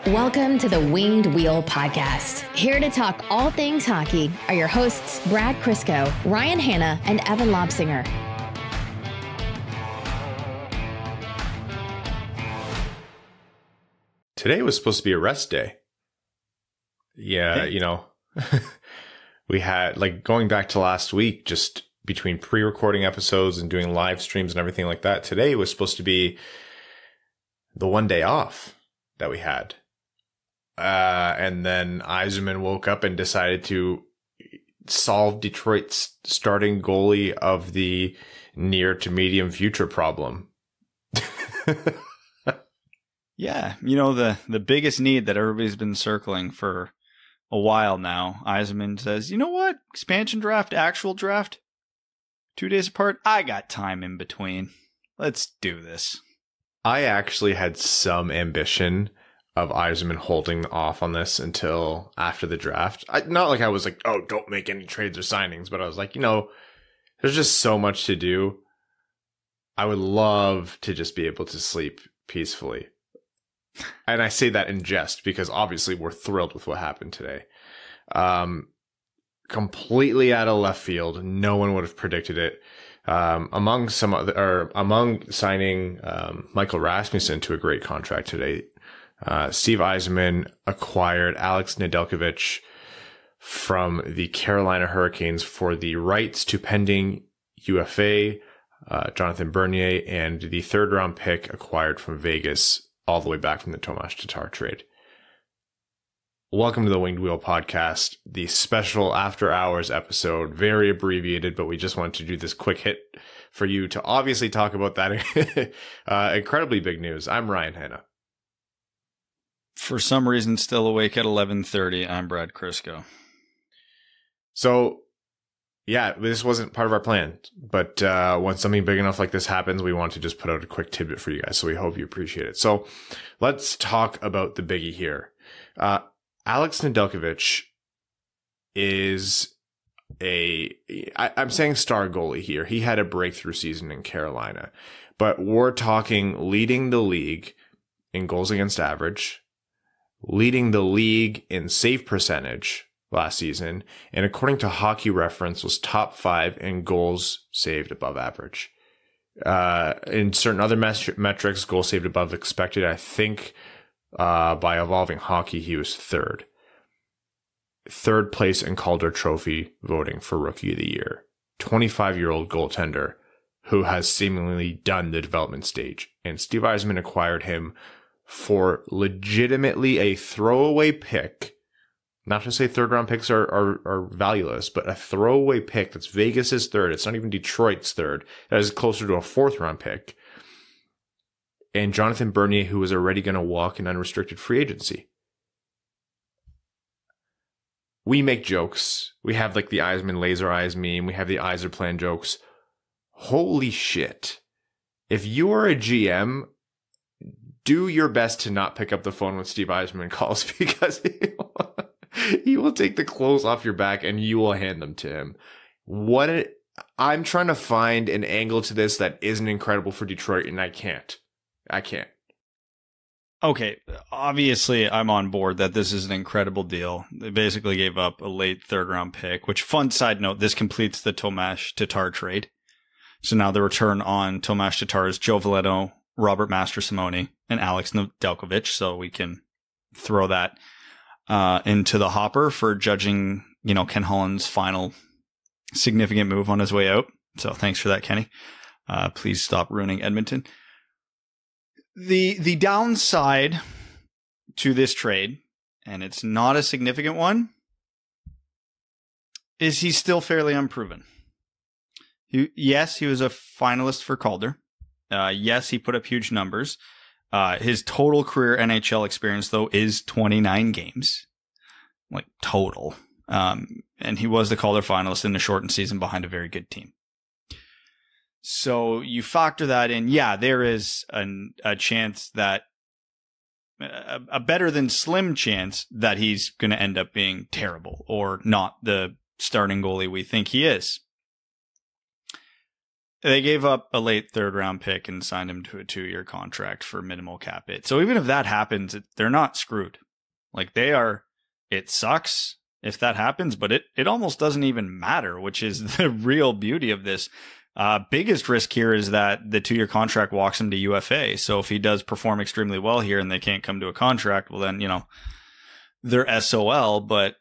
Welcome to the Winged Wheel Podcast. Here to talk all things hockey are your hosts, Brad Crisco, Ryan Hanna, and Evan Lobsinger. Today was supposed to be a rest day. Yeah, you know, we had, like, going back to last week, just between pre-recording episodes and doing live streams and everything like that, today was supposed to be the one day off that we had. And then Yzerman woke up and decided to solve Detroit's starting goalie of the near to medium future problem. Yeah, you know, the biggest need that everybody's been circling for a while now. Yzerman says, you know what? Expansion draft, actual draft, 2 days apart. I got time in between. Let's do this. I actually had some ambition of Yzerman holding off on this until after the draft. Not like I was like, oh, don't make any trades or signings, but I was like, you know, there's just so much to do. I would love to just be able to sleep peacefully. And I say that in jest because obviously we're thrilled with what happened today. Completely out of left field. No one would have predicted it. Among signing Michael Rasmussen to a great contract today, Steve Yzerman acquired Alex Nedeljkovic from the Carolina Hurricanes for the rights to pending UFA, Jonathan Bernier, and the third-round pick acquired from Vegas all the way back from the Tomas Tatar trade. Welcome to the Winged Wheel Podcast, the special after hours episode, very abbreviated, but we just wanted to do this quick hit for you to obviously talk about that incredibly big news. I'm Ryan Hanna. For some reason, still awake at 11:30. I'm Brad Crisco. So, yeah, this wasn't part of our plan, but when something big enough like this happens, we want to just put out a quick tidbit for you guys, so we hope you appreciate it. So, let's talk about the biggie here. Alex Nedeljkovic is I'm saying star goalie here. He had a breakthrough season in Carolina, but we're talking leading the league in goals against average, leading the league in save percentage last season, and according to Hockey Reference, was top 5 in goals saved above average. In certain other metrics, goals saved above expected, I think by Evolving Hockey, he was third. Third place in Calder Trophy voting for Rookie of the Year. 25-year-old goaltender who has seemingly done the development stage. And Steve Yzerman acquired him for legitimately a throwaway pick. Not to say third-round picks are valueless, but a throwaway pick that's Vegas's third. It's not even Detroit's third. That is closer to a fourth-round pick. And Jonathan Bernier, who was already going to walk in unrestricted free agency. We make jokes. We have like the Yzerman laser eyes meme. We have the Yzer plan jokes. Holy shit. If you are a GM, do your best to not pick up the phone when Steve Yzerman calls because he will take the clothes off your back and you will hand them to him. I'm trying to find an angle to this that isn't incredible for Detroit, and I can't. Okay, obviously I'm on board that this is an incredible deal. They basically gave up a late third-round pick, which, fun side note, this completes the Tomas Tatar trade. So now the return on Tomas Tatar is Joe Veleno, Robert Mastrosimone, and Alex Nedeljkovic, so we can throw that into the hopper for judging, you know, Ken Holland's final significant move on his way out. So thanks for that, Kenny. Please stop ruining Edmonton. The downside to this trade, and it's not a significant one, is he's still fairly unproven. Yes, he was a finalist for Calder. Yes, he put up huge numbers. His total career NHL experience, though, is 29 games. Like, total. And he was the Calder finalist in the shortened season behind a very good team. So you factor that in. Yeah, there is a chance that, a better than slim chance that he's going to end up being terrible or not the starting goalie we think he is. They gave up a late third-round pick and signed him to a 2-year contract for minimal cap hit. So even if that happens, they're not screwed. Like they are, it sucks if that happens, but it almost doesn't even matter, which is the real beauty of this. Biggest risk here is that the 2-year contract walks him to UFA. So if he does perform extremely well here and they can't come to a contract, well then, they're SOL. But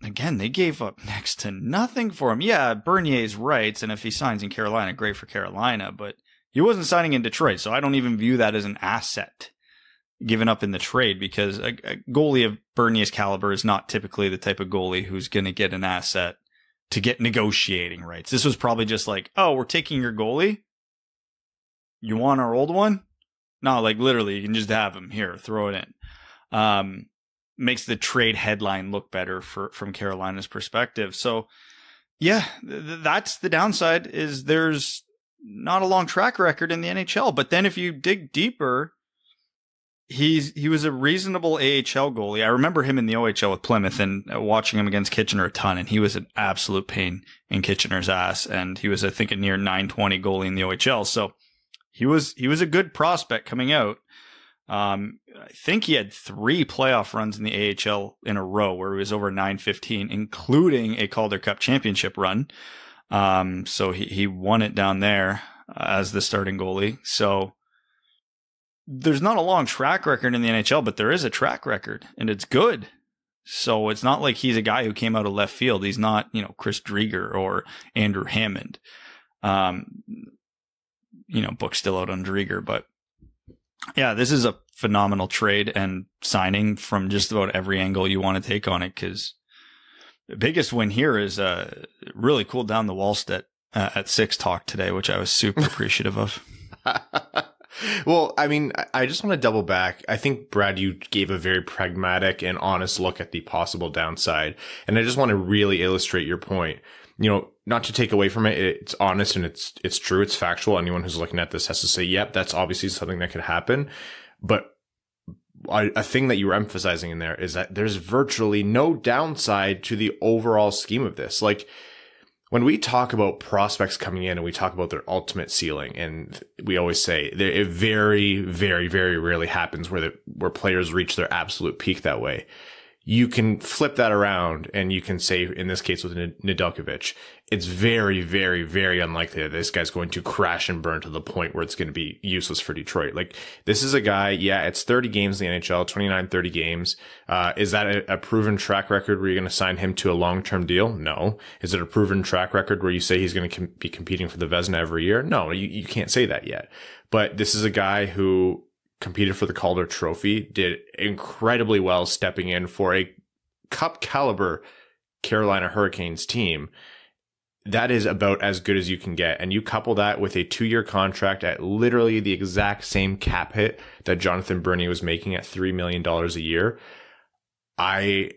again, they gave up next to nothing for him. Yeah, Bernier's rights, and if he signs in Carolina, great for Carolina, but he wasn't signing in Detroit, so I don't even view that as an asset given up in the trade, because a goalie of Bernier's caliber is not typically the type of goalie who's going to get an asset to get negotiating rights. This was probably just like, oh, we're taking your goalie? You want our old one? No, like literally, you can just have him. Here, throw it in. Makes the trade headline look better from Carolina's perspective. So, yeah, that's the downside, is there's not a long track record in the NHL. But then if you dig deeper, he was a reasonable AHL goalie. I remember him in the OHL with Plymouth and watching him against Kitchener a ton, and he was an absolute pain in Kitchener's ass. And he was, I think, a near 920 goalie in the OHL. So he was a good prospect coming out. I think he had 3 playoff runs in the AHL in a row where he was over 915, including a Calder Cup championship run. So he won it down there as the starting goalie. So there's not a long track record in the NHL, but there is a track record, and it's good. So it's not like he's a guy who came out of left field. He's not, Chris Drieger or Andrew Hammond. Book's still out on Drieger, but yeah, this is a phenomenal trade and signing from just about every angle you want to take on it, because the biggest win here is really cooled down the Wallstedt at 6 talk today, which I was super appreciative of. Well, I mean, I just want to double back. I think, Brad, you gave a very pragmatic and honest look at the possible downside. And I just want to really illustrate your point. Not to take away from it, it's honest and it's true, it's factual. Anyone who's looking at this has to say, yep, that's obviously something that could happen. But a thing that you were emphasizing in there is that there's virtually no downside to the overall scheme of this. Like, when we talk about prospects coming in and we talk about their ultimate ceiling, and we always say it very, very, very rarely happens where players reach their absolute peak that way. You can flip that around and you can say, in this case with Nedeljkovic, it's very, very, very unlikely that this guy's going to crash and burn to the point where it's going to be useless for Detroit. Like, this is a guy, yeah, it's 30 games in the NHL, 29, 30 games. Is that a proven track record where you're going to sign him to a long-term deal? No. Is it a proven track record where you say he's going to be competing for the Vezina every year? No, you can't say that yet. But this is a guy who competed for the Calder Trophy, did incredibly well stepping in for a cup caliber Carolina Hurricanes team. That is about as good as you can get. And you couple that with a 2-year contract at literally the exact same cap hit that Jonathan Bernier was making at $3 million a year. The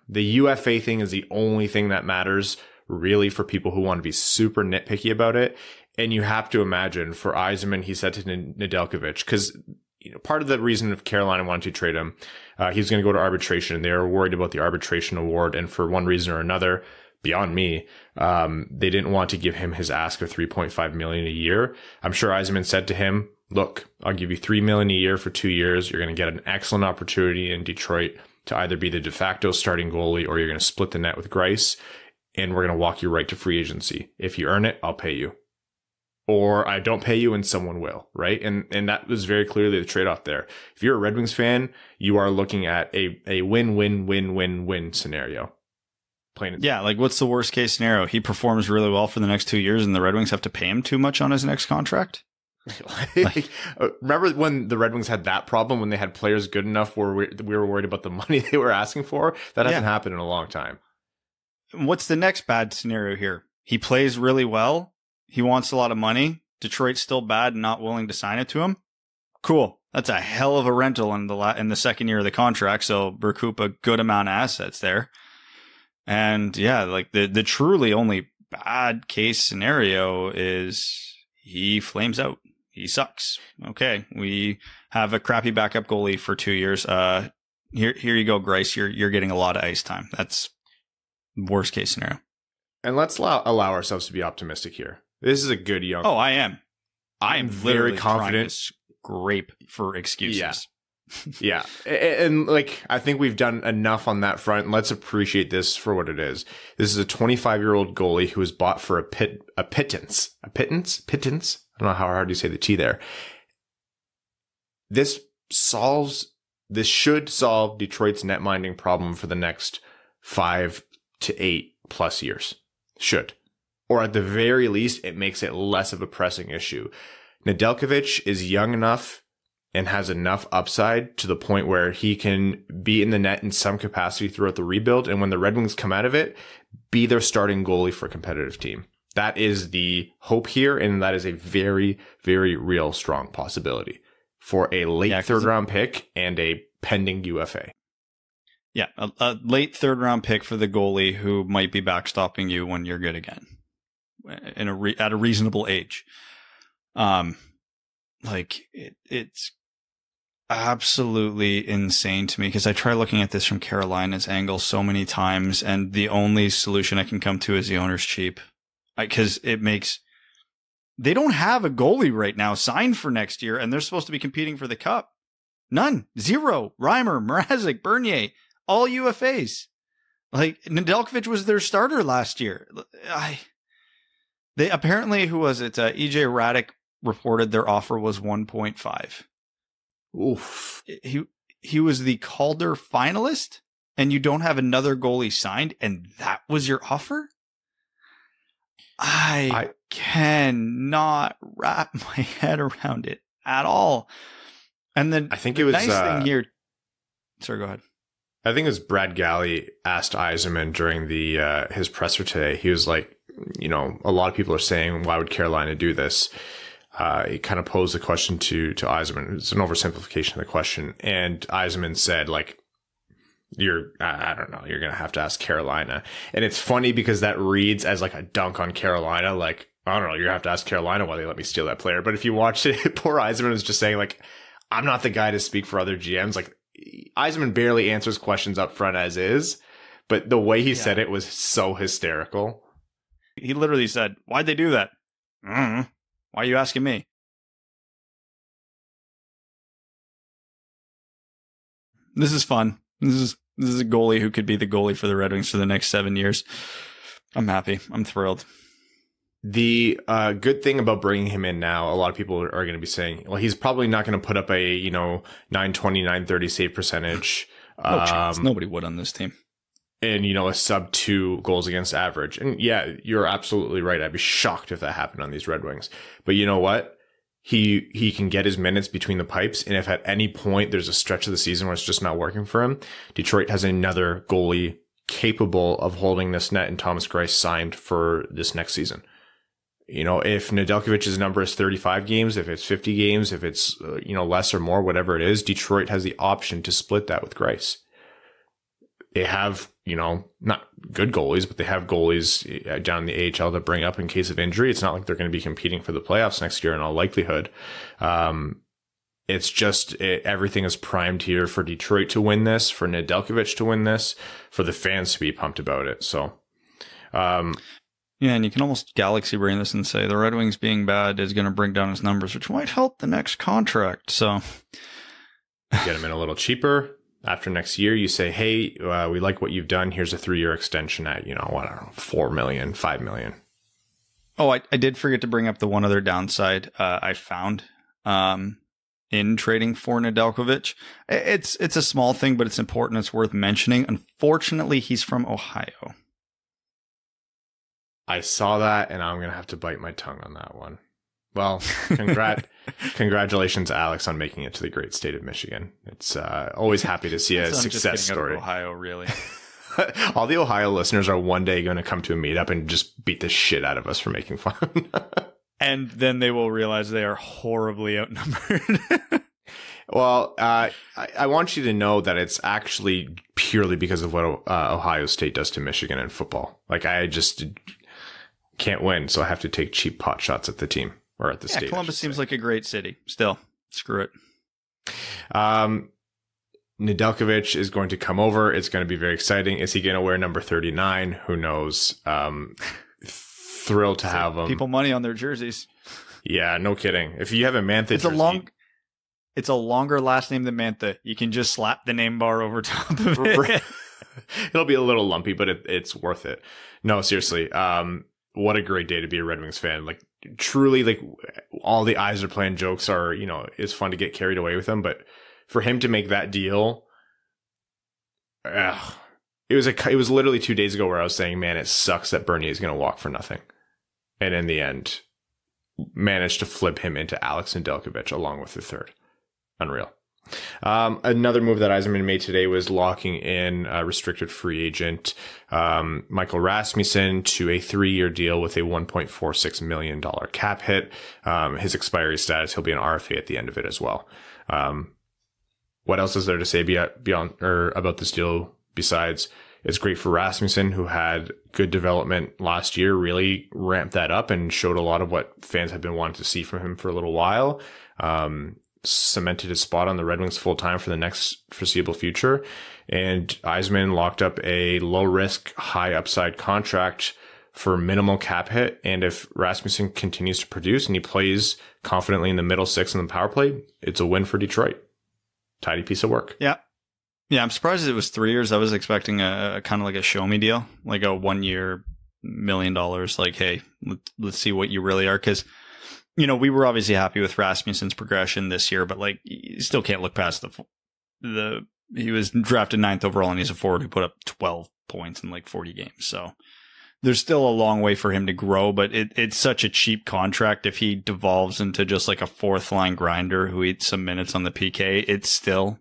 UFA thing is the only thing that matters really for people who want to be super nitpicky about it. And you have to imagine for Yzerman, he said to Nedeljkovic, because part of the reason if Carolina wanted to trade him, he was going to go to arbitration. They were worried about the arbitration award, and for one reason or another, beyond me, they didn't want to give him his ask of $3.5 million a year. I'm sure Yzerman said to him, "Look, I'll give you $3 million a year for 2 years. You're going to get an excellent opportunity in Detroit to either be the de facto starting goalie, or you're going to split the net with Greiss, and we're going to walk you right to free agency. If you earn it, I'll pay you. Or I don't pay you and someone will," right? And that was very clearly the trade-off there. If you're a Red Wings fan, you are looking at a win-win-win-win-win scenario. Yeah, like what's the worst case scenario? He performs really well for the next 2 years and the Red Wings have to pay him too much on his next contract? Remember when the Red Wings had that problem, when they had players good enough where we were worried about the money they were asking for? That hasn't happened in a long time. What's the next bad scenario here? He plays really well. He wants a lot of money. Detroit's still bad and not willing to sign it to him. Cool. That's a hell of a rental in the second year of the contract. So recoup a good amount of assets there. And yeah, like the truly only bad case scenario is he flames out. He sucks. Okay. We have a crappy backup goalie for 2 years. Here you go, Greiss. You're getting a lot of ice time. That's worst case scenario. And let's allow ourselves to be optimistic here. This is a good young. Oh, I am. I'm very confident. Scrape for excuses. Yeah. And like, I think we've done enough on that front. Let's appreciate this for what it is. This is a 25-year-old goalie who was bought for a pittance. A pittance? I don't know how hard you say the T there. This should solve Detroit's net minding problem for the next 5 to 8 plus years. Should. Or at the very least, it makes it less of a pressing issue. Nedeljkovic is young enough and has enough upside to the point where he can be in the net in some capacity throughout the rebuild. And when the Red Wings come out of it, be their starting goalie for a competitive team. That is the hope here. And that is a very, very real strong possibility for a late third round pick and a pending UFA. Yeah. A late third round pick for the goalie who might be backstopping you when you're good again at a reasonable age. It's absolutely insane to me because I try looking at this from Carolina's angle so many times, and the only solution I can come to is the owner's cheap. Because they don't have a goalie right now signed for next year, and they're supposed to be competing for the cup. None. Zero. Reimer, Mrazek, Bernier, all UFAs. Like, Nedeljkovic was their starter last year. They apparently, who was it? EJ Radic reported their offer was 1.5. Oof. He was the Calder finalist, and you don't have another goalie signed, and that was your offer? I cannot wrap my head around it at all. And then I think it was nice thing here. Sorry, go ahead. I think it was Brad Galley asked Yzerman during his presser today. He was like, a lot of people are saying, why would Carolina do this? He kind of posed the question to Yzerman. It's an oversimplification of the question. And Yzerman said, like, I don't know, you're going to have to ask Carolina. And it's funny because that reads as like a dunk on Carolina. Like, I don't know, you're going to have to ask Carolina why they let me steal that player. But if you watch it, poor Yzerman was just saying, like, I'm not the guy to speak for other GMs. Like, Yzerman barely answers questions up front as is. But the way he said it was so hysterical. He literally said, why'd they do that? Why are you asking me? This is fun. This is a goalie who could be the goalie for the Red Wings for the next 7 years. I'm happy. I'm thrilled. The good thing about bringing him in now, a lot of people are going to be saying, well, he's probably not going to put up a, 920, 930 save percentage. No chance. Nobody would on this team. And, a sub 2 goals against average. And yeah, you're absolutely right. I'd be shocked if that happened on these Red Wings. But you know what? He can get his minutes between the pipes. And if at any point there's a stretch of the season where it's just not working for him, Detroit has another goalie capable of holding this net, and Thomas Greiss signed for this next season. If Nedeljkovic's number is 35 games, if it's 50 games, if it's, less or more, whatever it is, Detroit has the option to split that with Greiss. They have, not good goalies, but they have goalies down in the AHL that bring up in case of injury. It's not like they're going to be competing for the playoffs next year in all likelihood. It's just everything is primed here for Detroit to win this, for Nedeljkovic to win this, for the fans to be pumped about it. So, yeah, and you can almost galaxy brain this and say the Red Wings being bad is going to bring down his numbers, which might help the next contract. So, get him in a little cheaper. After next year, you say, hey, we like what you've done. Here's a 3-year extension at, I don't know, $4 million, $5 million. Oh, I did forget to bring up the one other downside I found in trading for Nedeljkovic. It's a small thing, but it's important. It's worth mentioning. Unfortunately, he's from Ohio. I saw that, and I'm going to have to bite my tongue on that one. Well, congratulations, Alex, on making it to the great state of Michigan. It's always happy to see a success story. Ohio, really. All the Ohio listeners are one day going to come to a meetup and just beat the shit out of us for making fun. And then they will realize they are horribly outnumbered. Well, I want you to know that it's actually purely because of what Ohio State does to Michigan in football. Like, I just can't win, so I have to take cheap pot shots at the team. Or at the state. Columbus seems like a great city. Still, screw it. Nedeljkovic is going to come over. It's going to be very exciting. Is he going to wear number 39? Who knows? Thrilled to have him. People money on their jerseys. Yeah, no kidding. If you have a Mantha jersey, it's a longer last name than Mantha. You can just slap the name bar over top of it. It'll be a little lumpy, but it's worth it. No, seriously. What a great day to be a Red Wings fan. Like, truly, like, all the Yzerman jokes are, it's fun to get carried away with them, but for him to make that deal, it was literally 2 days ago where I was saying, man, it sucks that Bernier is going to walk for nothing. And in the end, managed to flip him into Alex Nedeljkovic along with the third. Unreal. Another move that Yzerman made today was locking in a restricted free agent, Michael Rasmussen, to a 3-year deal with a $1.46 million cap hit. His expiry status, he'll be an RFA at the end of it as well. What else is there to say beyond or about this deal besides it's great for Rasmussen, who had good development last year, really ramped that up and showed a lot of what fans have been wanting to see from him for a little while. Cemented his spot on the Red Wings full time for the next foreseeable future. And Yzerman locked up a low risk, high upside contract for minimal cap hit. And if Rasmussen continues to produce and he plays confidently in the middle six in the power play, it's a win for Detroit. Tidy piece of work. Yeah. Yeah, I'm surprised it was 3 years. I was expecting a kind of like a show me deal, like a 1 year, $1 million. Like, hey, let's see what you really are. Because, we were obviously happy with Rasmussen's progression this year, but like, you still can't look past he was drafted 9th overall and he's a forward who put up 12 points in like 40 games. So there's still a long way for him to grow, but it's such a cheap contract. If he devolves into just like a fourth line grinder who eats some minutes on the PK, it's still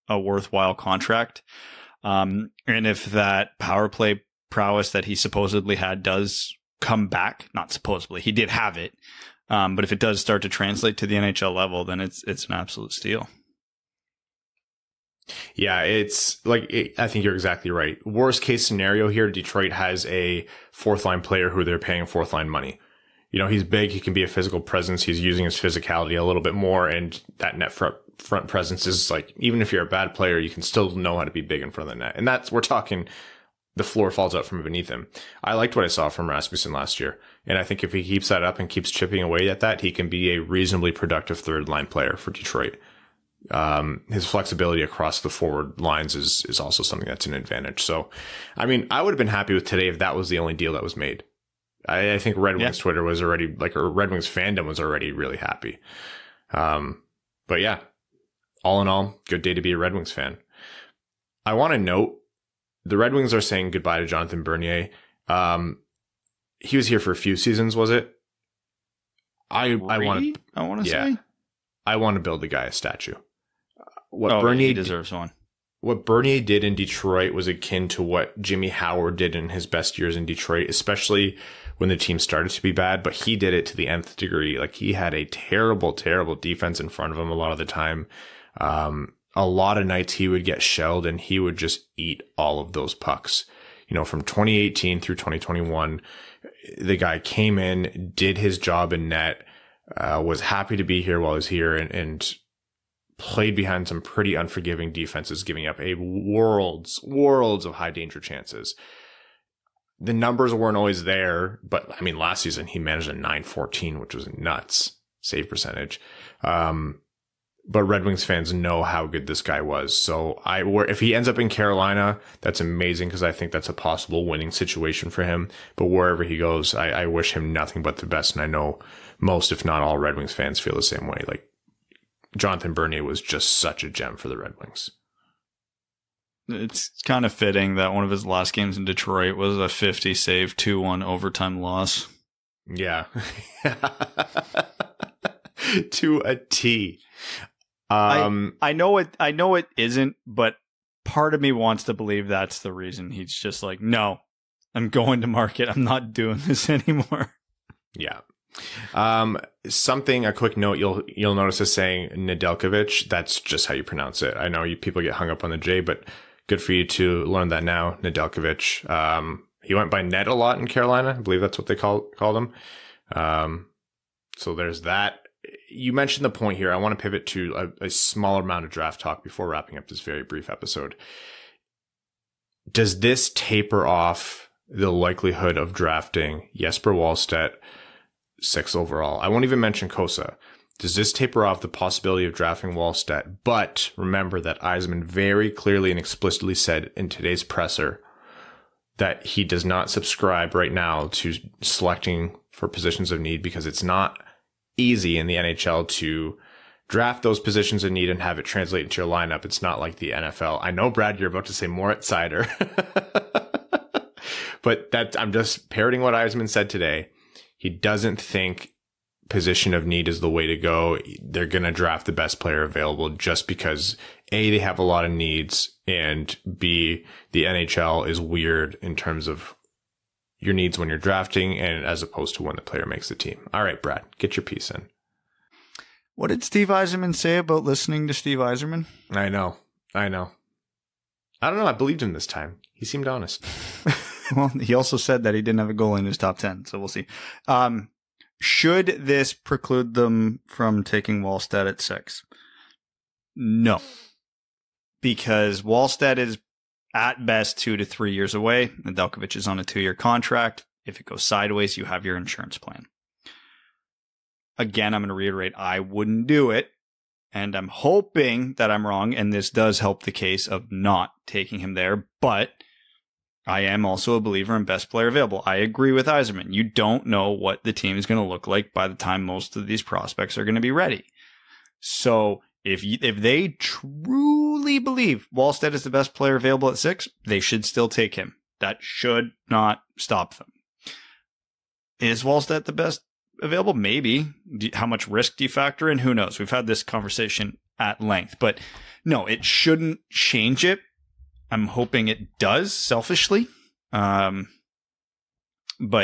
a worthwhile contract. And if that power play prowess that he supposedly had does come back, not supposedly, he did have it. But if it does start to translate to the NHL level, then it's an absolute steal. Yeah, it's like, I think you're exactly right. Worst case scenario here, Detroit has a fourth line player who they're paying fourth line money. He's big. He can be a physical presence. He's using his physicality a little bit more. And that net front presence is like, even if you're a bad player, you can still know how to be big in front of the net. And we're talking, the floor falls out from beneath him. I liked what I saw from Rasmussen last year. And I think if he keeps that up and keeps chipping away at that, he can be a reasonably productive third line player for Detroit. His flexibility across the forward lines is also something that's an advantage. So, I mean, I would have been happy with today if that was the only deal that was made. I think Red Wings Twitter was already or Red Wings fandom was already really happy. But yeah, all in all, good day to be a Red Wings fan. I want to note the Red Wings are saying goodbye to Jonathan Bernier. He was here for a few seasons, was it? I want to say I want to build the guy a statue. Bernier deserves one. What Bernier did in Detroit was akin to what Jimmy Howard did in his best years in Detroit, especially when the team started to be bad, but he did it to the nth degree. Like, he had a terrible, terrible defense in front of him a lot of the time. A lot of nights he would get shelled and he would just eat all of those pucks. From 2018 through 2021, the guy came in, did his job in net, was happy to be here while he was here, and played behind some pretty unforgiving defenses, giving up a worlds of high danger chances. The numbers weren't always there, but I mean, last season he managed a .914, which was nuts save percentage. But Red Wings fans know how good this guy was. So if he ends up in Carolina, that's amazing, because I think that's a possible winning situation for him. But wherever he goes, I wish him nothing but the best. And I know most, if not all, Red Wings fans feel the same way. Like, Jonathan Bernier was just such a gem for the Red Wings. It's kind of fitting that one of his last games in Detroit was a 50 save 2-1 overtime loss. Yeah. To a T. I know it isn't, but part of me wants to believe that's the reason. He's just like, no, I'm going to market. I'm not doing this anymore. Yeah. A quick note, you'll notice us saying Nedeljkovic. That's just how you pronounce it. I know people get hung up on the J, but good for you to learn that now. Nedeljkovic. He went by Ned a lot in Carolina. I believe that's what they called him. So there's that. you mentioned the point here. I want to pivot to a smaller amount of draft talk before wrapping up this very brief episode. Does this taper off the likelihood of drafting Jesper Wallstedt 6 overall? I won't even mention Kosa. Does this taper off the possibility of drafting Wallstedt? But remember that Yzerman very clearly and explicitly said in today's presser that he does not subscribe right now to selecting for positions of need because it's not easy in the NHL to draft those positions of need and have it translate into your lineup. It's not like the NFL. I know, Brad, you're about to say Moritz Seider, but I'm just parroting what Yzerman said today. He doesn't think position of need is the way to go. They're going to draft the best player available just because A, they have a lot of needs, and B, the NHL is weird in terms of your needs when you're drafting and as opposed to when the player makes the team. All right, Brad, get your piece in. What did Steve Yzerman say about listening to Steve Yzerman? I know. I don't know. I believed him this time. He seemed honest. Well, he also said that he didn't have a goal in his top 10, so we'll see. Should this preclude them from taking Wallstedt at 6? No. Because Wallstedt is at best 2 to 3 years away. Nedeljkovic is on a 2-year contract. If it goes sideways, you have your insurance plan. Again, I'm going to reiterate, I wouldn't do it. And I'm hoping that I'm wrong, and this does help the case of not taking him there. But I am also a believer in best player available. I agree with Yzerman. You don't know what the team is going to look like by the time most of these prospects are going to be ready. So if they truly believe Wallstedt is the best player available at 6, they should still take him. That should not stop them. Is Wallstedt the best available? Maybe. How much risk do you factor in? Who knows? We've had this conversation at length, but no, it shouldn't change it. I'm hoping it does, selfishly. But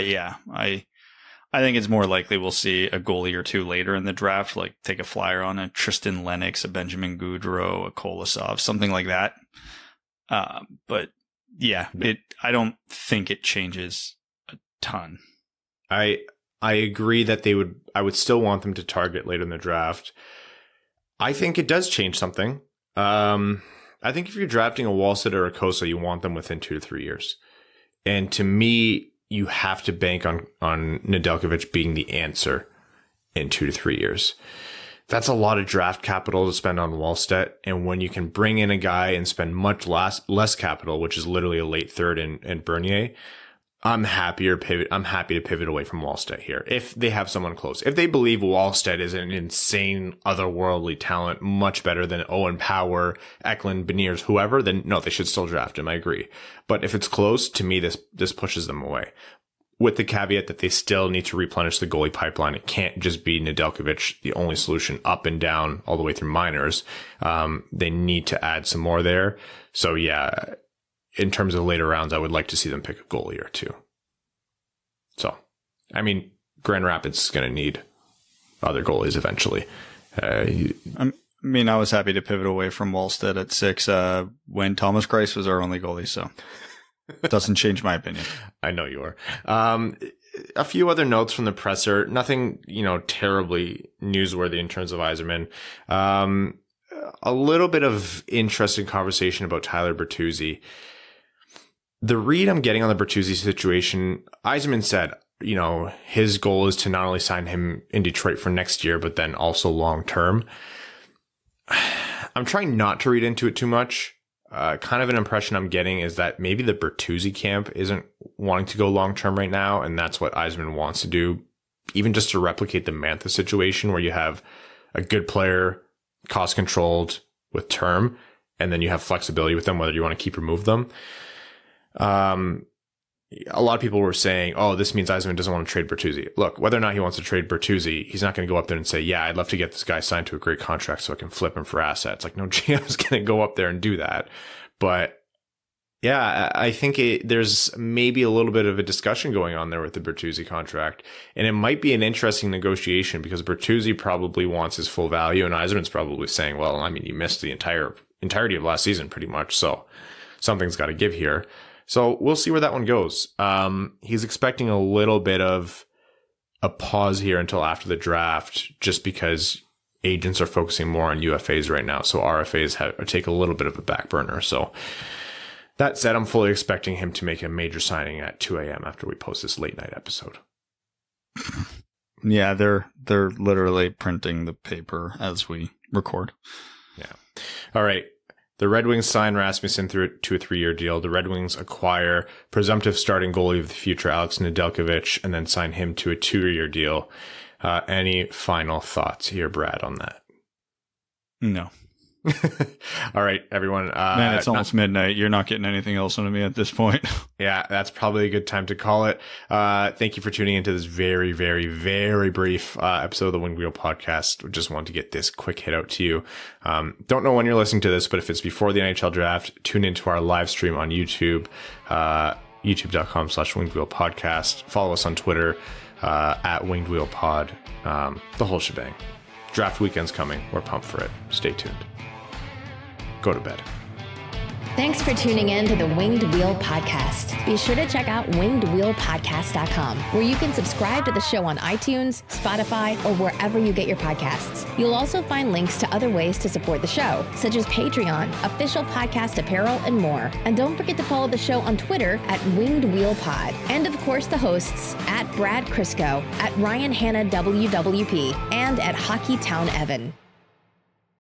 yeah, I think it's more likely we'll see a goalie or two later in the draft, like take a flyer on a Tristan Lennox, a Benjamin Gaudreau, a Kolosov, something like that. But yeah, I don't think it changes a ton. I agree that I would still want them to target later in the draft. I think it does change something. I think if you're drafting a Wallstedt or a Kosa, you want them within 2 to 3 years. And to me, you have to bank on Nedeljkovic being the answer in 2 to 3 years. That's a lot of draft capital to spend on Wallstedt. And when you can bring in a guy and spend much less capital, which is literally a late third in Bernier, I'm happy to pivot away from Wallstedt here. If they have someone close, if they believe Wallstedt is an insane otherworldly talent, much better than Owen Power, Eklund, Beniers, whoever, then no, they should still draft him. I agree. But if it's close, to me, this pushes them away. With the caveat that they still need to replenish the goalie pipeline. It can't just be Nedeljkovic, the only solution up and down all the way through minors. They need to add some more there. So yeah, in terms of later rounds, I would like to see them pick a goalie or two. So, I mean, Grand Rapids is going to need other goalies eventually. I was happy to pivot away from Wallstedt at 6 when Thomas Greiss was our only goalie, so it doesn't change my opinion. I know you are. A few other notes from the presser. Nothing, terribly newsworthy in terms of Yzerman. A little bit of interesting conversation about Tyler Bertuzzi. The read I'm getting on the Bertuzzi situation, Yzerman said, his goal is to not only sign him in Detroit for next year, but then also long term. I'm trying not to read into it too much. Kind of an impression I'm getting is that maybe the Bertuzzi camp isn't wanting to go long term right now, and that's what Yzerman wants to do, even just to replicate the Mantha situation where you have a good player, cost controlled with term, and then you have flexibility with them, whether you want to keep or move them. A lot of people were saying, oh, this means Yzerman doesn't want to trade Bertuzzi. Look, whether or not he wants to trade Bertuzzi, he's not going to go up there and say, yeah, I'd love to get this guy signed to a great contract so I can flip him for assets. Like, no GM's going to go up there and do that. But yeah, I think there's maybe a little bit of a discussion going on there with the Bertuzzi contract. And it might be an interesting negotiation because Bertuzzi probably wants his full value. And Yzerman's probably saying, well, I mean, you missed the entirety of last season pretty much. So something's got to give here. So we'll see where that one goes. He's expecting a little bit of a pause here until after the draft, just because agents are focusing more on UFAs right now. So RFAs take a little bit of a back burner. So that said, I'm fully expecting him to make a major signing at 2 a.m. after we post this late night episode. Yeah, they're literally printing the paper as we record. Yeah. All right. The Red Wings sign Rasmussen to a 3-year deal. The Red Wings acquire presumptive starting goalie of the future, Alex Nedeljkovic, and then sign him to a 2-year deal. Any final thoughts here, Brad, on that? No. All right, everyone. Man, it's almost midnight. You're not getting anything else out of me at this point. Yeah, that's probably a good time to call it. Thank you for tuning into this very, very, very brief episode of the Winged Wheel podcast. Just wanted to get this quick hit out to you. Don't know when you're listening to this, but if it's before the NHL draft, tune into our live stream on YouTube, youtube.com/Winged Wheel podcast. Follow us on Twitter at Winged Wheel Pod. The whole shebang. Draft weekend's coming. We're pumped for it. Stay tuned. Go to bed. Thanks for tuning in to the Winged Wheel Podcast. Be sure to check out wingedwheelpodcast.com, where you can subscribe to the show on iTunes, Spotify, or wherever you get your podcasts. You'll also find links to other ways to support the show, such as Patreon, official podcast apparel, and more. And don't forget to follow the show on Twitter at Winged Wheel Pod. And of course, the hosts at Brad Crisco, at Ryan Hanna WWP, and at Hockey Town Evan.